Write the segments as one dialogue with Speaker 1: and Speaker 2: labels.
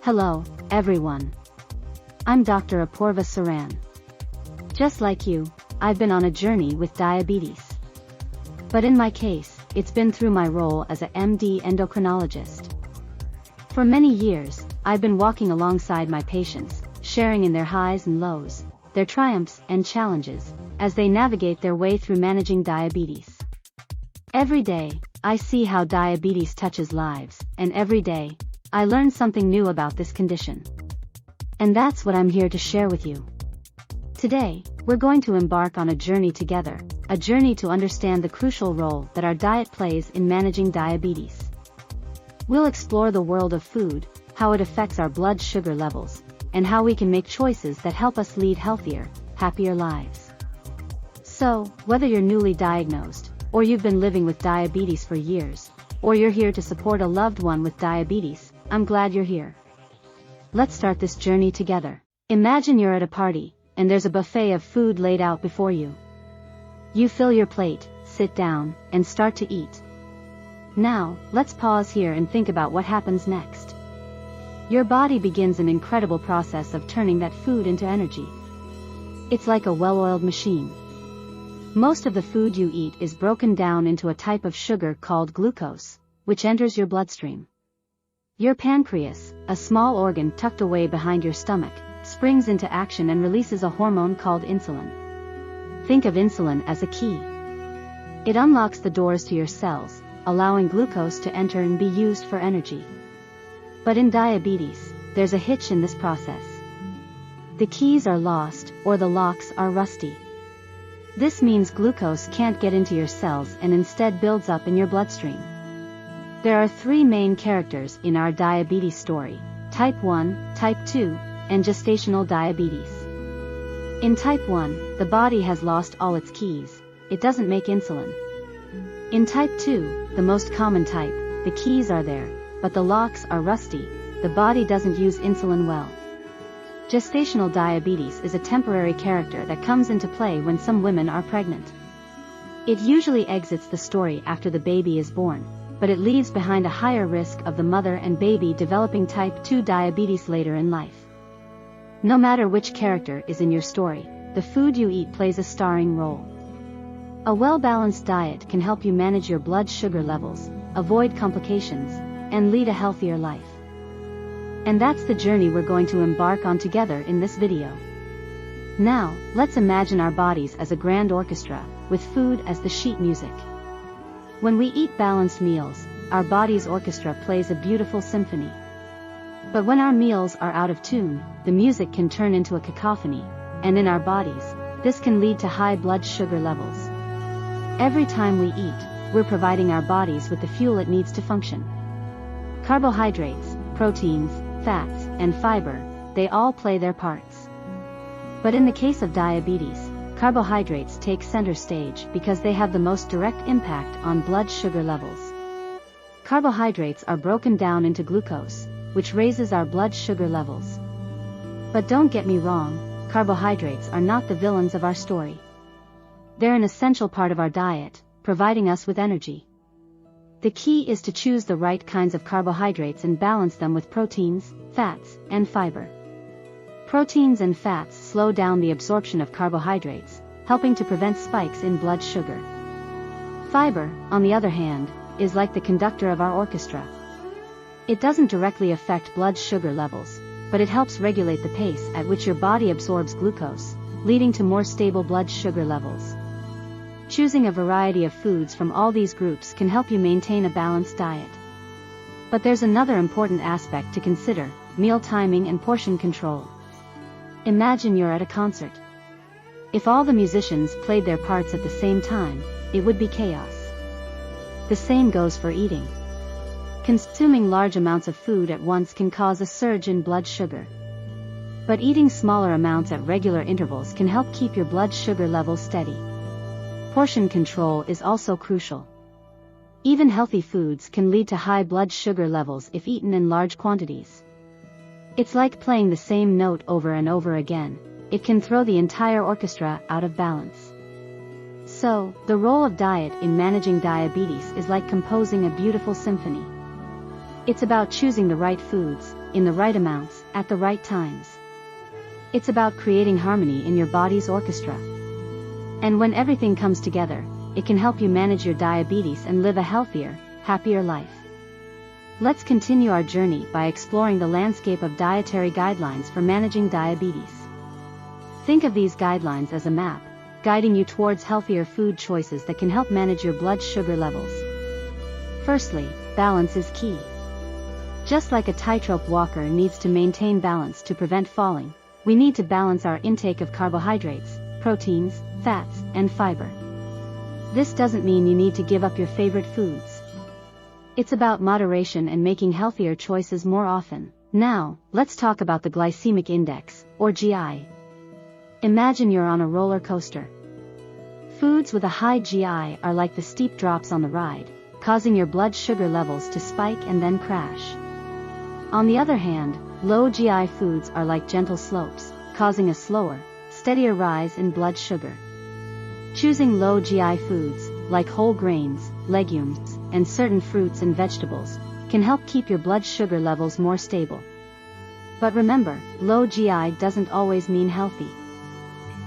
Speaker 1: Hello, everyone. I'm Dr. Apurva Saran. Just like you, I've been on a journey with diabetes. But in my case, it's been through my role as a MD endocrinologist. For many years, I've been walking alongside my patients, sharing in their highs and lows, their triumphs and challenges, as they navigate their way through managing diabetes. Every day, I see how diabetes touches lives, and every day, I learn something new about this condition. And that's what I'm here to share with you. Today, we're going to embark on a journey together, a journey to understand the crucial role that our diet plays in managing diabetes. We'll explore the world of food, how it affects our blood sugar levels, and how we can make choices that help us lead healthier, happier lives. So, whether you're newly diagnosed, or you've been living with diabetes for years, or you're here to support a loved one with diabetes, I'm glad you're here. Let's start this journey together. Imagine you're at a party, and there's a buffet of food laid out before you. You fill your plate, sit down, and start to eat. Now, let's pause here and think about what happens next. Your body begins an incredible process of turning that food into energy. It's like a well-oiled machine. Most of the food you eat is broken down into a type of sugar called glucose, which enters your bloodstream. Your pancreas, a small organ tucked away behind your stomach, springs into action and releases a hormone called insulin. Think of insulin as a key. It unlocks the doors to your cells, allowing glucose to enter and be used for energy. But in diabetes, there's a hitch in this process. The keys are lost, or the locks are rusty. This means glucose can't get into your cells and instead builds up in your bloodstream. There are three main characters in our diabetes story: type 1, type 2, and gestational diabetes. In type 1, the body has lost all its keys, it doesn't make insulin. In type 2, the most common type, the keys are there, but the locks are rusty, the body doesn't use insulin well. Gestational diabetes is a temporary character that comes into play when some women are pregnant. It usually exits the story after the baby is born, but it leaves behind a higher risk of the mother and baby developing type 2 diabetes later in life. No matter which character is in your story, the food you eat plays a starring role. A well-balanced diet can help you manage your blood sugar levels, avoid complications, and lead a healthier life. And that's the journey we're going to embark on together in this video. Now, let's imagine our bodies as a grand orchestra, with food as the sheet music. When we eat balanced meals, our body's orchestra plays a beautiful symphony. But when our meals are out of tune, the music can turn into a cacophony, and in our bodies, this can lead to high blood sugar levels. Every time we eat, we're providing our bodies with the fuel it needs to function. Carbohydrates, proteins, fats, and fiber, they all play their parts. But in the case of diabetes, carbohydrates take center stage because they have the most direct impact on blood sugar levels. Carbohydrates are broken down into glucose, which raises our blood sugar levels. But don't get me wrong, carbohydrates are not the villains of our story. They're an essential part of our diet, providing us with energy. The key is to choose the right kinds of carbohydrates and balance them with proteins, fats, and fiber. Proteins and fats slow down the absorption of carbohydrates, helping to prevent spikes in blood sugar. Fiber, on the other hand, is like the conductor of our orchestra. It doesn't directly affect blood sugar levels, but it helps regulate the pace at which your body absorbs glucose, leading to more stable blood sugar levels. Choosing a variety of foods from all these groups can help you maintain a balanced diet. But there's another important aspect to consider: meal timing and portion control. Imagine you're at a concert. If all the musicians played their parts at the same time, it would be chaos. The same goes for eating. Consuming large amounts of food at once can cause a surge in blood sugar. But eating smaller amounts at regular intervals can help keep your blood sugar levels steady. Portion control is also crucial. Even healthy foods can lead to high blood sugar levels if eaten in large quantities. It's like playing the same note over and over again. It can throw the entire orchestra out of balance. So, the role of diet in managing diabetes is like composing a beautiful symphony. It's about choosing the right foods, in the right amounts, at the right times. It's about creating harmony in your body's orchestra. And when everything comes together, it can help you manage your diabetes and live a healthier, happier life. Let's continue our journey by exploring the landscape of dietary guidelines for managing diabetes. Think of these guidelines as a map, guiding you towards healthier food choices that can help manage your blood sugar levels. Firstly, balance is key. Just like a tightrope walker needs to maintain balance to prevent falling, we need to balance our intake of carbohydrates, proteins, fats, and fiber. This doesn't mean you need to give up your favorite foods. It's about moderation and making healthier choices more often. Now, let's talk about the glycemic index, or GI. Imagine you're on a roller coaster. Foods with a high GI are like the steep drops on the ride, causing your blood sugar levels to spike and then crash. On the other hand, low GI foods are like gentle slopes, causing a slower, steadier rise in blood sugar. Choosing low GI foods, like whole grains, legumes, and certain fruits and vegetables, can help keep your blood sugar levels more stable. But remember, low GI doesn't always mean healthy.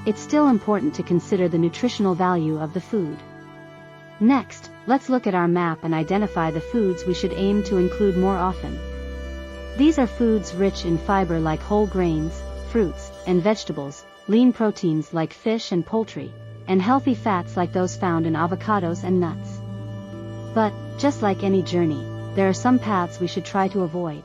Speaker 1: It's still important to consider the nutritional value of the food. Next, let's look at our map and identify the foods we should aim to include more often. These are foods rich in fiber like whole grains, fruits, and vegetables, lean proteins like fish and poultry, and healthy fats like those found in avocados and nuts. But, just like any journey, there are some paths we should try to avoid.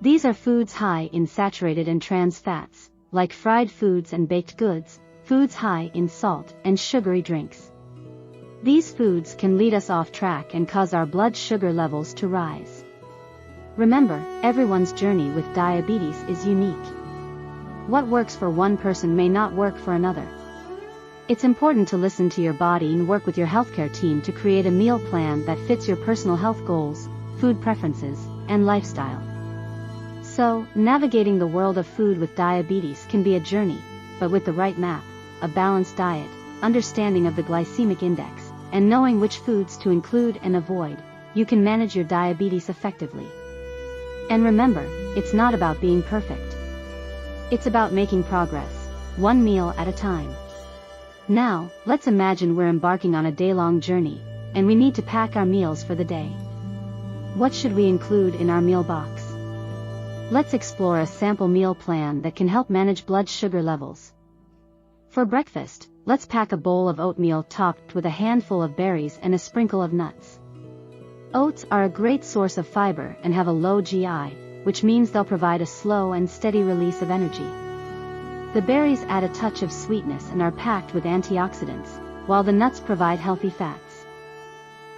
Speaker 1: These are foods high in saturated and trans fats, like fried foods and baked goods, foods high in salt and sugary drinks. These foods can lead us off track and cause our blood sugar levels to rise. Remember, everyone's journey with diabetes is unique. What works for one person may not work for another. It's important to listen to your body and work with your healthcare team to create a meal plan that fits your personal health goals, food preferences, and lifestyle. So, navigating the world of food with diabetes can be a journey, but with the right map, a balanced diet, understanding of the glycemic index, and knowing which foods to include and avoid, you can manage your diabetes effectively. And remember, it's not about being perfect. It's about making progress, one meal at a time. Now, let's imagine we're embarking on a day-long journey, and we need to pack our meals for the day. What should we include in our meal box? Let's explore a sample meal plan that can help manage blood sugar levels. For breakfast, let's pack a bowl of oatmeal topped with a handful of berries and a sprinkle of nuts. Oats are a great source of fiber and have a low GI, which means they'll provide a slow and steady release of energy. The berries add a touch of sweetness and are packed with antioxidants, while the nuts provide healthy fats.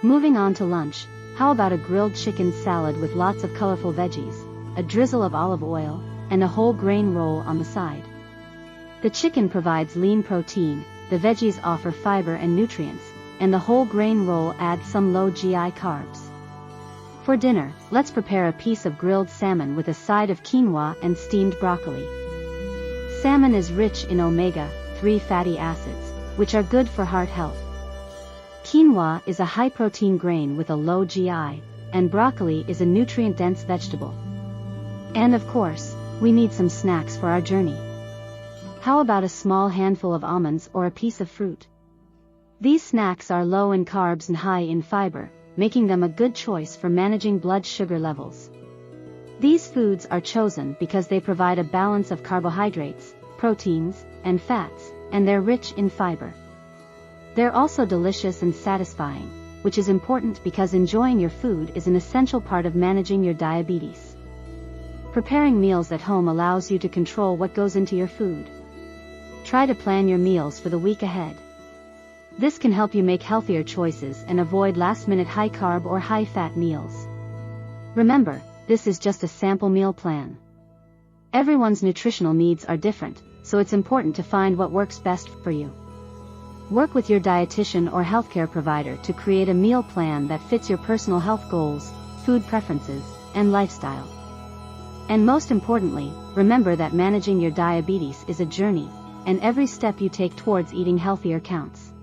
Speaker 1: Moving on to lunch, how about a grilled chicken salad with lots of colorful veggies, a drizzle of olive oil, and a whole grain roll on the side? The chicken provides lean protein, the veggies offer fiber and nutrients, and the whole grain roll adds some low GI carbs. For dinner, let's prepare a piece of grilled salmon with a side of quinoa and steamed broccoli. Salmon is rich in omega-3 fatty acids, which are good for heart health. Quinoa is a high-protein grain with a low GI, and broccoli is a nutrient-dense vegetable. And of course, we need some snacks for our journey. How about a small handful of almonds or a piece of fruit? These snacks are low in carbs and high in fiber, making them a good choice for managing blood sugar levels. These foods are chosen because they provide a balance of carbohydrates, proteins, and fats, and they're rich in fiber. They're also delicious and satisfying, which is important because enjoying your food is an essential part of managing your diabetes. Preparing meals at home allows you to control what goes into your food. Try to plan your meals for the week ahead. This can help you make healthier choices and avoid last-minute high-carb or high-fat meals. Remember, this is just a sample meal plan. Everyone's nutritional needs are different, so it's important to find what works best for you. Work with your dietitian or healthcare provider to create a meal plan that fits your personal health goals, food preferences, and lifestyle. And most importantly, remember that managing your diabetes is a journey, and every step you take towards eating healthier counts.